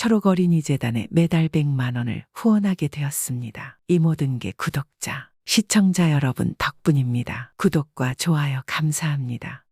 초록어린이재단에 매달 100만 원을 후원하게 되었습니다. 이 모든 게 구독자, 시청자 여러분 덕분입니다. 구독과 좋아요 감사합니다.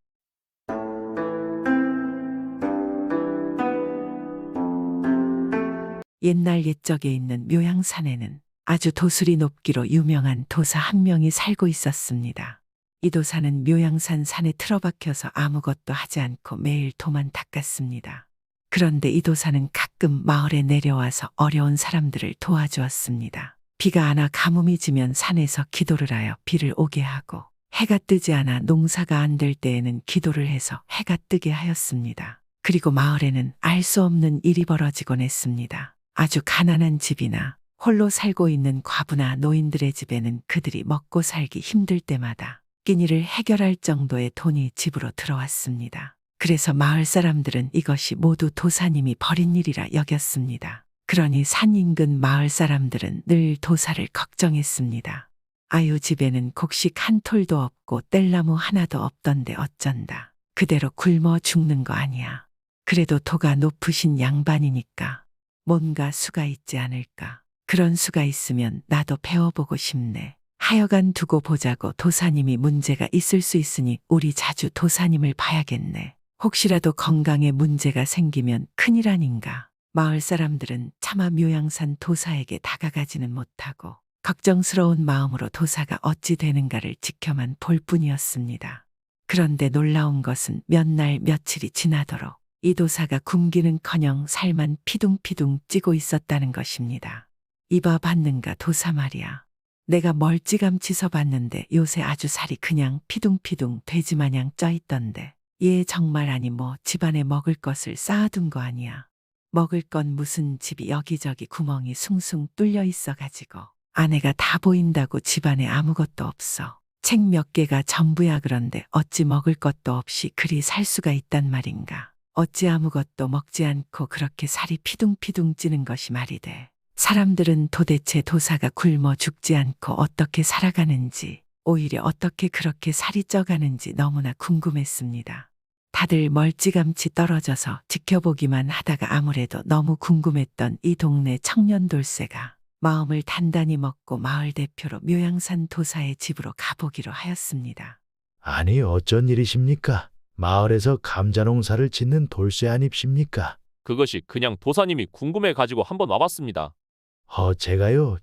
옛날 옛적에 있는 묘양산에는 아주 도술이 높기로 유명한 도사 한 명이 살고 있었습니다. 이 도사는 묘양산 산에 틀어박혀서 아무것도 하지 않고 매일 도만 닦았습니다. 그런데 이 도사는 가끔 마을에 내려와서 어려운 사람들을 도와주었습니다. 비가 안 와 가뭄이 지면 산에서 기도를 하여 비를 오게 하고, 해가 뜨지 않아 농사가 안 될 때에는 기도를 해서 해가 뜨게 하였습니다. 그리고 마을에는 알 수 없는 일이 벌어지곤 했습니다. 아주 가난한 집이나 홀로 살고 있는 과부나 노인들의 집에는 그들이 먹고 살기 힘들 때마다 끼니를 해결할 정도의 돈이 집으로 들어왔습니다. 그래서 마을 사람들은 이것이 모두 도사님이 벌인 일이라 여겼습니다. 그러니 산 인근 마을 사람들은 늘 도사를 걱정했습니다. 아유, 집에는 곡식 한 톨도 없고 뗄나무 하나도 없던데 어쩐다. 그대로 굶어 죽는 거 아니야. 그래도 도가 높으신 양반이니까 뭔가 수가 있지 않을까. 그런 수가 있으면 나도 배워보고 싶네. 하여간 두고 보자고. 도사님이 문제가 있을 수 있으니 우리 자주 도사님을 봐야겠네. 혹시라도 건강에 문제가 생기면 큰일 아닌가. 마을 사람들은 차마 묘양산 도사에게 다가가지는 못하고 걱정스러운 마음으로 도사가 어찌 되는가를 지켜만 볼 뿐이었습니다. 그런데 놀라운 것은 몇 날 며칠이 지나도록 이 도사가 굶기는커녕 살만 피둥피둥 찌고 있었다는 것입니다. 이봐 봤는가 도사 말이야. 내가 멀찌감치 서봤는데 요새 아주 살이 그냥 피둥피둥 돼지마냥 쪄있던데. 얘 정말 아니 뭐 집안에 먹을 것을 쌓아둔 거 아니야. 먹을 건 무슨 집이 여기저기 구멍이 숭숭 뚫려 있어가지고 아내가 다 보인다고 집안에 아무것도 없어. 책 몇 개가 전부야. 그런데 어찌 먹을 것도 없이 그리 살 수가 있단 말인가. 어찌 아무것도 먹지 않고 그렇게 살이 피둥피둥 찌는 것이 말이 돼. 사람들은 도대체 도사가 굶어 죽지 않고 어떻게 살아가는지, 오히려 어떻게 그렇게 살이 쪄가는지 너무나 궁금했습니다. 다들 멀찌감치 떨어져서 지켜보기만 하다가 아무래도 너무 궁금했던 이 동네 청년 돌쇠가 마음을 단단히 먹고 마을 대표로 묘양산 도사의 집으로 가보기로 하였습니다. 아니 어쩐 일이십니까? 마을에서 감자 농사를 짓는 돌쇠 아닙십니까? 그것이 그냥 도사님이 궁금해가지고 한번 와봤습니다.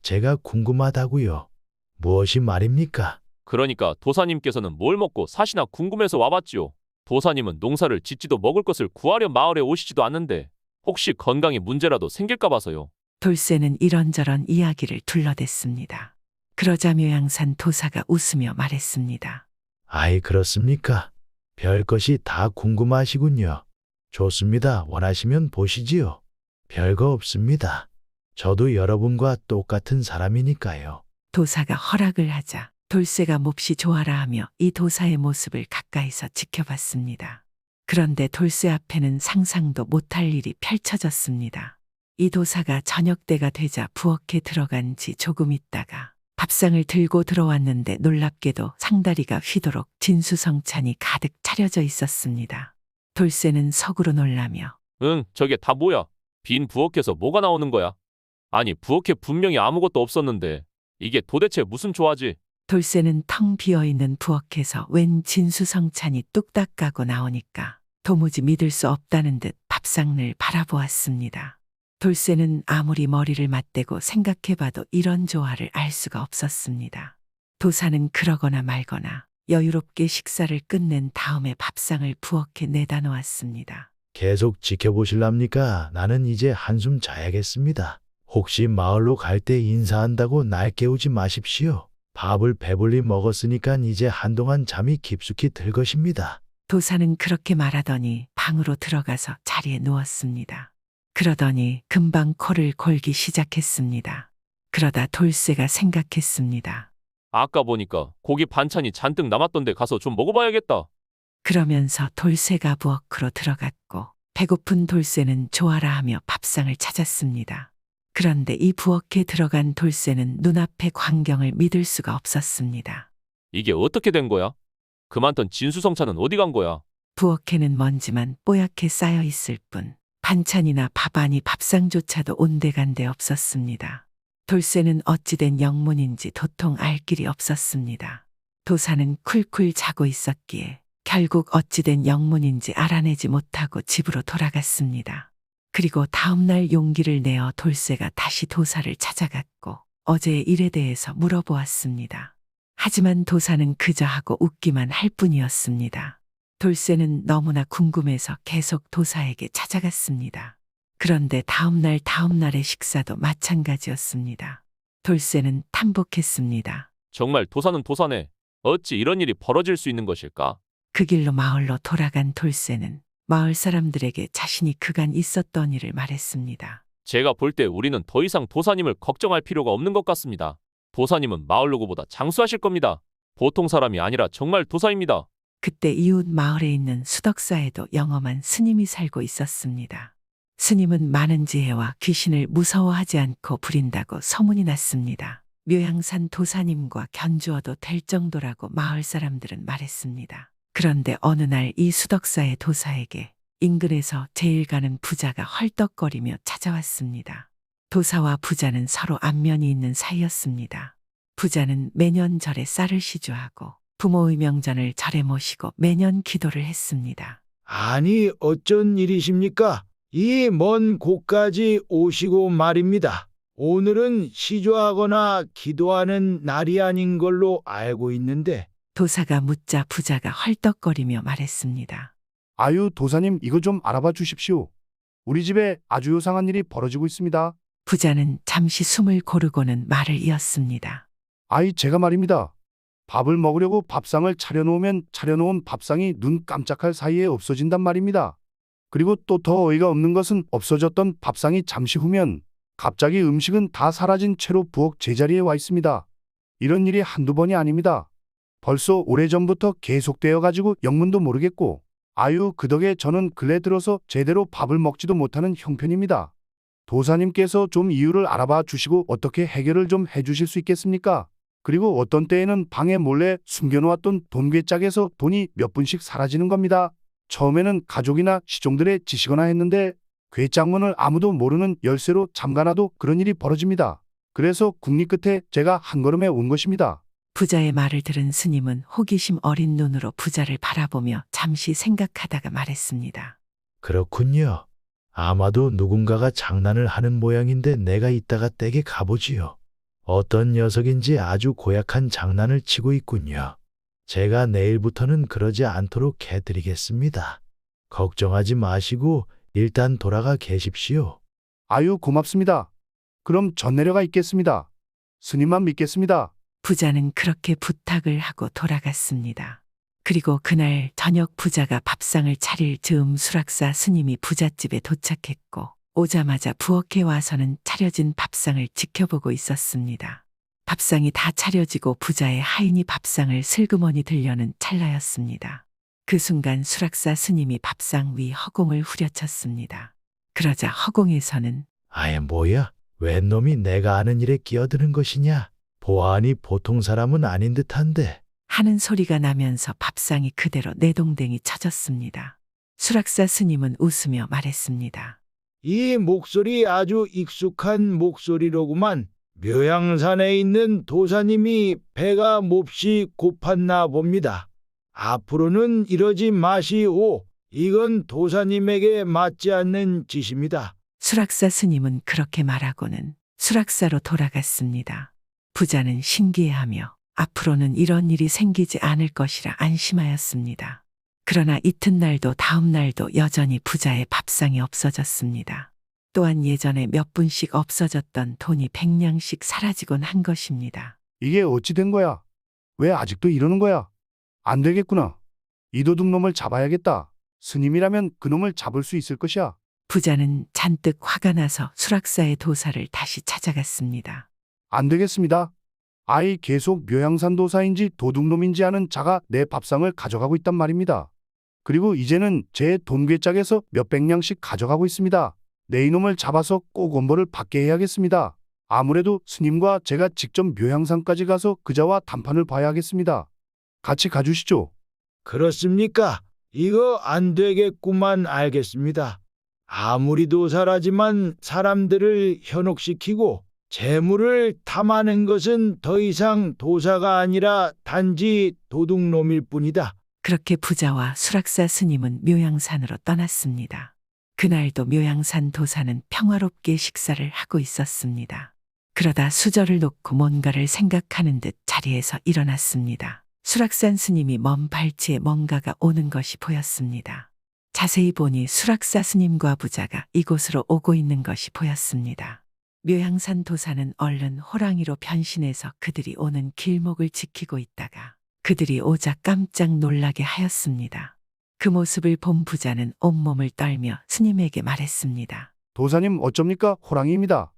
제가 궁금하다고요. 무엇이 말입니까? 그러니까 도사님께서는 뭘 먹고 사시나 궁금해서 와봤지요. 도사님은 농사를 짓지도 먹을 것을 구하려 마을에 오시지도 않는데 혹시 건강에 문제라도 생길까 봐서요. 돌쇠는 이런저런 이야기를 둘러댔습니다. 그러자 묘양산 도사가 웃으며 말했습니다. 아이 그렇습니까? 별것이 다 궁금하시군요. 좋습니다. 원하시면 보시지요. 별거 없습니다. 저도 여러분과 똑같은 사람이니까요. 도사가 허락을 하자 돌쇠가 몹시 좋아라 하며 이 도사의 모습을 가까이서 지켜봤습니다. 그런데 돌쇠 앞에는 상상도 못할 일이 펼쳐졌습니다. 이 도사가 저녁 때가 되자 부엌에 들어간 지 조금 있다가 밥상을 들고 들어왔는데 놀랍게도 상다리가 휘도록 진수성찬이 가득 차려져 있었습니다. 돌쇠는 속으로 놀라며 저게 다 뭐야? 빈 부엌에서 뭐가 나오는 거야? 아니 부엌에 분명히 아무것도 없었는데 이게 도대체 무슨 조화지? 돌쇠는 텅 비어있는 부엌에서 웬 진수성찬이 뚝딱 까고 나오니까 도무지 믿을 수 없다는 듯 밥상을 바라보았습니다. 돌쇠는 아무리 머리를 맞대고 생각해봐도 이런 조화를 알 수가 없었습니다. 도사는 그러거나 말거나 여유롭게 식사를 끝낸 다음에 밥상을 부엌에 내다 놓았습니다. 계속 지켜보실랍니까? 나는 이제 한숨 자야겠습니다. 혹시 마을로 갈 때 인사한다고 날 깨우지 마십시오. 밥을 배불리 먹었으니까 이제 한동안 잠이 깊숙이 들 것입니다. 도사는 그렇게 말하더니 방으로 들어가서 자리에 누웠습니다. 그러더니 금방 코를 골기 시작했습니다. 그러다 돌쇠가 생각했습니다. 아까 보니까 고기 반찬이 잔뜩 남았던데 가서 좀 먹어봐야겠다. 그러면서 돌쇠가 부엌으로 들어갔고 배고픈 돌쇠는 좋아라 하며 밥상을 찾았습니다. 그런데 이 부엌에 들어간 돌쇠는 눈앞의 광경을 믿을 수가 없었습니다. 이게 어떻게 된 거야? 그 많던 진수성찬은 어디 간 거야? 부엌에는 먼지만 뽀얗게 쌓여 있을 뿐 반찬이나 밥아니 밥상조차도 온데간데 없었습니다. 돌쇠는 어찌된 영문인지 도통 알 길이 없었습니다. 도사는 쿨쿨 자고 있었기에 결국 어찌된 영문인지 알아내지 못하고 집으로 돌아갔습니다. 그리고 다음날 용기를 내어 돌쇠가 다시 도사를 찾아갔고 어제의 일에 대해서 물어보았습니다. 하지만 도사는 그저 하고 웃기만 할 뿐이었습니다. 돌쇠는 너무나 궁금해서 계속 도사에게 찾아갔습니다. 그런데 다음날의 식사도 마찬가지였습니다. 돌쇠는 탐복했습니다. 정말 도사는 도사네. 어찌 이런 일이 벌어질 수 있는 것일까? 그 길로 마을로 돌아간 돌쇠는 마을 사람들에게 자신이 그간 있었던 일을 말했습니다. 제가 볼 때 우리는 더 이상 도사님을 걱정할 필요가 없는 것 같습니다. 도사님은 마을 누구보다 장수하실 겁니다. 보통 사람이 아니라 정말 도사입니다. 그때 이웃 마을에 있는 수덕사에도 영험한 스님이 살고 있었습니다. 스님은 많은 지혜와 귀신을 무서워하지 않고 부린다고 소문이 났습니다. 묘향산 도사님과 견주어도 될 정도라고 마을 사람들은 말했습니다. 그런데 어느 날 이 수덕사의 도사에게 인근에서 제일 가는 부자가 헐떡거리며 찾아왔습니다. 도사와 부자는 서로 안면이 있는 사이였습니다. 부자는 매년 절에 쌀을 시주하고 부모의 명절을 절에 모시고 매년 기도를 했습니다. 아니, 어쩐 일이십니까? 이 먼 곳까지 오시고 말입니다. 오늘은 시조하거나 기도하는 날이 아닌 걸로 알고 있는데. 도사가 묻자 부자가 헐떡거리며 말했습니다. 아유, 도사님, 이거 좀 알아봐 주십시오. 우리 집에 아주 요상한 일이 벌어지고 있습니다. 부자는 잠시 숨을 고르고는 말을 이었습니다. 아이, 제가 말입니다. 밥을 먹으려고 밥상을 차려놓으면 차려놓은 밥상이 눈 깜짝할 사이에 없어진단 말입니다. 그리고 또 더 어이가 없는 것은 없어졌던 밥상이 잠시 후면 갑자기 음식은 다 사라진 채로 부엌 제자리에 와 있습니다. 이런 일이 한두 번이 아닙니다. 벌써 오래전부터 계속되어 가지고 영문도 모르겠고, 아유, 그 덕에 저는 근래 들어서 제대로 밥을 먹지도 못하는 형편입니다. 도사님께서 좀 이유를 알아봐 주시고 어떻게 해결을 좀 해주실 수 있겠습니까? 그리고 어떤 때에는 방에 몰래 숨겨놓았던 돈괴짝에서 돈이 몇 푼씩 사라지는 겁니다. 처음에는 가족이나 시종들의 지시거나 했는데 괴짝문을 아무도 모르는 열쇠로 잠가놔도 그런 일이 벌어집니다. 그래서 국리 끝에 제가 한 걸음에 온 것입니다. 부자의 말을 들은 스님은 호기심 어린 눈으로 부자를 바라보며 잠시 생각하다가 말했습니다. 그렇군요. 아마도 누군가가 장난을 하는 모양인데 내가 이따가 댁에 가보지요. 어떤 녀석인지 아주 고약한 장난을 치고 있군요. 제가 내일부터는 그러지 않도록 해드리겠습니다. 걱정하지 마시고 일단 돌아가 계십시오. 아유, 고맙습니다. 그럼 전 내려가 있겠습니다. 스님만 믿겠습니다. 부자는 그렇게 부탁을 하고 돌아갔습니다. 그리고 그날 저녁 부자가 밥상을 차릴 즈음 수락사 스님이 부잣집에 도착했고 오자마자 부엌에 와서는 차려진 밥상을 지켜보고 있었습니다. 밥상이 다 차려지고 부자의 하인이 밥상을 슬그머니 들려는 찰나였습니다. 그 순간 수락사 스님이 밥상 위 허공을 후려쳤습니다. 그러자 허공에서는 아예 뭐야? 웬 놈이 내가 아는 일에 끼어드는 것이냐? 보아하니 보통 사람은 아닌 듯한데. 하는 소리가 나면서 밥상이 그대로 내동댕이 쳐졌습니다. 수락사 스님은 웃으며 말했습니다. 이 목소리 아주 익숙한 목소리로구만. 묘향산에 있는 도사님이 배가 몹시 고팠나 봅니다. 앞으로는 이러지 마시오. 이건 도사님에게 맞지 않는 짓입니다. 수락사 스님은 그렇게 말하고는 수락사로 돌아갔습니다. 부자는 신기해하며 앞으로는 이런 일이 생기지 않을 것이라 안심하였습니다. 그러나 이튿날도 다음날도 여전히 부자의 밥상이 없어졌습니다. 또한 예전에 몇 분씩 없어졌던 돈이 100냥씩 사라지곤 한 것입니다. 이게 어찌 된 거야? 왜 아직도 이러는 거야? 안 되겠구나. 이 도둑놈을 잡아야겠다. 스님이라면 그놈을 잡을 수 있을 것이야. 부자는 잔뜩 화가 나서 수락사의 도사를 다시 찾아갔습니다. 안 되겠습니다. 아이, 계속 묘향산 도사인지 도둑놈인지 아는 자가 내 밥상을 가져가고 있단 말입니다. 그리고 이제는 제 돈괴짝에서 몇백 냥씩 가져가고 있습니다. 내 이놈을 잡아서 꼭 엄벌을 받게 해야겠습니다. 아무래도 스님과 제가 직접 묘향산까지 가서 그자와 단판을 봐야 하겠습니다. 같이 가주시죠. 그렇습니까? 이거 안 되겠구만. 알겠습니다. 아무리 도사라지만 사람들을 현혹시키고 재물을 탐하는 것은 더 이상 도사가 아니라 단지 도둑놈일 뿐이다. 그렇게 부자와 수락사 스님은 묘양산으로 떠났습니다. 그날도 묘양산 도사는 평화롭게 식사를 하고 있었습니다. 그러다 수저를 놓고 뭔가를 생각하는 듯 자리에서 일어났습니다. 수락산 스님이 먼 발치에 뭔가가 오는 것이 보였습니다. 자세히 보니 수락사 스님과 부자가 이곳으로 오고 있는 것이 보였습니다. 묘양산 도사는 얼른 호랑이로 변신해서 그들이 오는 길목을 지키고 있다가 그들이 오자 깜짝 놀라게 하였습니다. 그 모습을 본 부자는 온몸을 떨며 스님에게 말했습니다. 도사님 어쩝니까? 호랑이입니다.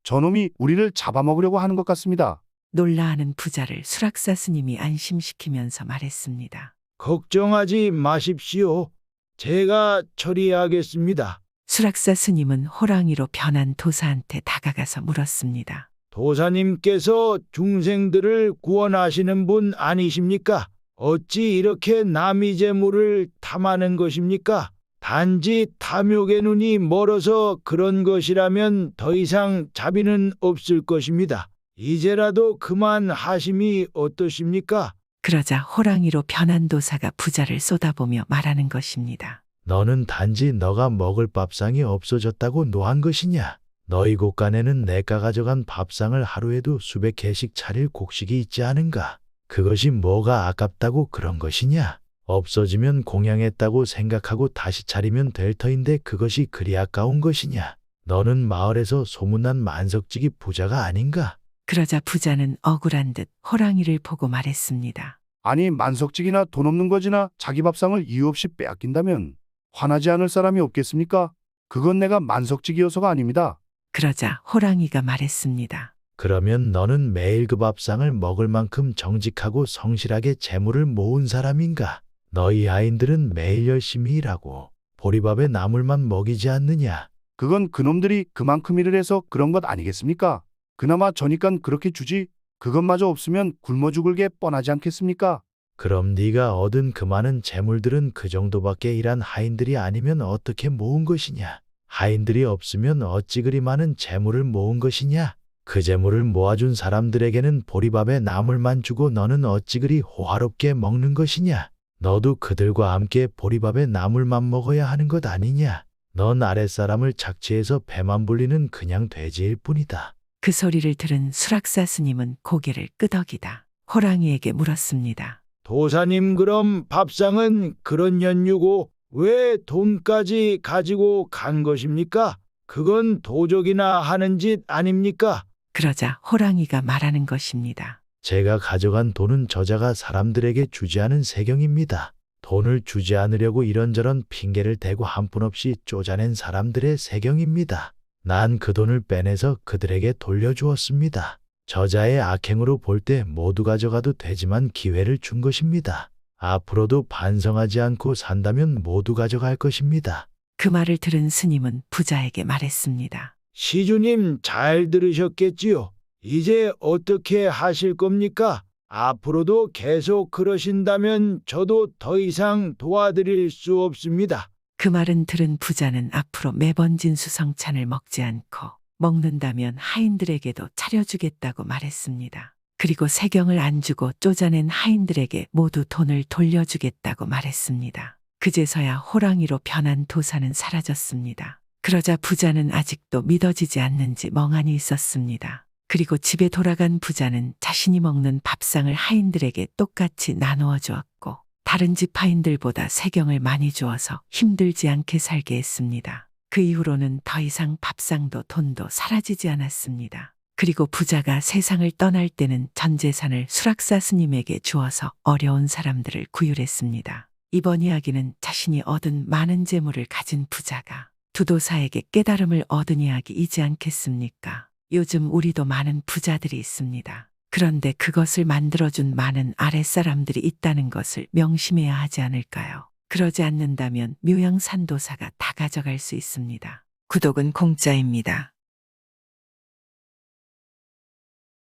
저놈이 우리를 잡아먹으려고 하는 것 같습니다. 놀라하는 부자를 수락사 스님이 안심시키면서 말했습니다. 걱정하지 마십시오. 제가 처리하겠습니다. 수락사 스님은 호랑이로 변한 도사한테 다가가서 물었습니다. 도사님께서 중생들을 구원하시는 분 아니십니까? 어찌 이렇게 남의 재물을 탐하는 것입니까? 단지 탐욕의 눈이 멀어서 그런 것이라면 더 이상 자비는 없을 것입니다. 이제라도 그만하심이 어떠십니까? 그러자 호랑이로 변한 도사가 부자를 쏟아보며 말하는 것입니다. 너는 단지 너가 먹을 밥상이 없어졌다고 노한 것이냐? 너희 곳간에는 내가 가져간 밥상을 하루에도 수백 개씩 차릴 곡식이 있지 않은가? 그것이 뭐가 아깝다고 그런 것이냐? 없어지면 공양했다고 생각하고 다시 차리면 될 터인데 그것이 그리 아까운 것이냐? 너는 마을에서 소문난 만석지기 부자가 아닌가? 그러자 부자는 억울한 듯 호랑이를 보고 말했습니다. 아니 만석직이나 돈 없는 거지나 자기 밥상을 이유 없이 빼앗긴다면 화나지 않을 사람이 없겠습니까? 그건 내가 만석직이어서가 아닙니다. 그러자 호랑이가 말했습니다. 그러면 너는 매일 그 밥상을 먹을 만큼 정직하고 성실하게 재물을 모은 사람인가? 너희 하인들은 매일 열심히 일하고 보리밥에 나물만 먹이지 않느냐? 그건 그놈들이 그만큼 일을 해서 그런 것 아니겠습니까? 그나마 저니깐 그렇게 주지 그것마저 없으면 굶어 죽을 게 뻔하지 않겠습니까? 그럼 네가 얻은 그 많은 재물들은 그 정도밖에 일한 하인들이 아니면 어떻게 모은 것이냐? 하인들이 없으면 어찌 그리 많은 재물을 모은 것이냐? 그 재물을 모아준 사람들에게는 보리밥에 나물만 주고 너는 어찌 그리 호화롭게 먹는 것이냐? 너도 그들과 함께 보리밥에 나물만 먹어야 하는 것 아니냐? 넌 아랫사람을 착취해서 배만 불리는 그냥 돼지일 뿐이다. 그 소리를 들은 수락사 스님은 고개를 끄덕이다 호랑이에게 물었습니다. 도사님, 그럼 밥상은 그런 연유고 왜 돈까지 가지고 간 것입니까? 그건 도적이나 하는 짓 아닙니까? 그러자 호랑이가 말하는 것입니다. 제가 가져간 돈은 저자가 사람들에게 주지 않은 세경입니다. 돈을 주지 않으려고 이런저런 핑계를 대고 한푼 없이 쪼잔낸 사람들의 세경입니다. 난 그 돈을 빼내서 그들에게 돌려주었습니다. 저자의 악행으로 볼 때 모두 가져가도 되지만 기회를 준 것입니다. 앞으로도 반성하지 않고 산다면 모두 가져갈 것입니다. 그 말을 들은 스님은 부자에게 말했습니다. 시주님, 잘 들으셨겠지요? 이제 어떻게 하실 겁니까? 앞으로도 계속 그러신다면 저도 더 이상 도와드릴 수 없습니다. 그 말은 들은 부자는 앞으로 매번 진수성찬을 먹지 않고 먹는다면 하인들에게도 차려주겠다고 말했습니다. 그리고 세경을 안 주고 쪼잔낸 하인들에게 모두 돈을 돌려주겠다고 말했습니다. 그제서야 호랑이로 변한 도사는 사라졌습니다. 그러자 부자는 아직도 믿어지지 않는지 멍하니 있었습니다. 그리고 집에 돌아간 부자는 자신이 먹는 밥상을 하인들에게 똑같이 나누어 주었고 다른 집 하인들보다 세경을 많이 주어서 힘들지 않게 살게 했습니다. 그 이후로는 더 이상 밥상도 돈도 사라지지 않았습니다. 그리고 부자가 세상을 떠날 때는 전 재산을 수락사 스님에게 주어서 어려운 사람들을 구휼했습니다. 이번 이야기는 자신이 얻은 많은 재물을 가진 부자가 두도사에게 깨달음을 얻은 이야기이지 않겠습니까? 요즘 우리도 많은 부자들이 있습니다. 그런데 그것을 만들어준 많은 아랫사람들이 있다는 것을 명심해야 하지 않을까요? 그러지 않는다면 묘양산도사가 다 가져갈 수 있습니다. 구독은 공짜입니다.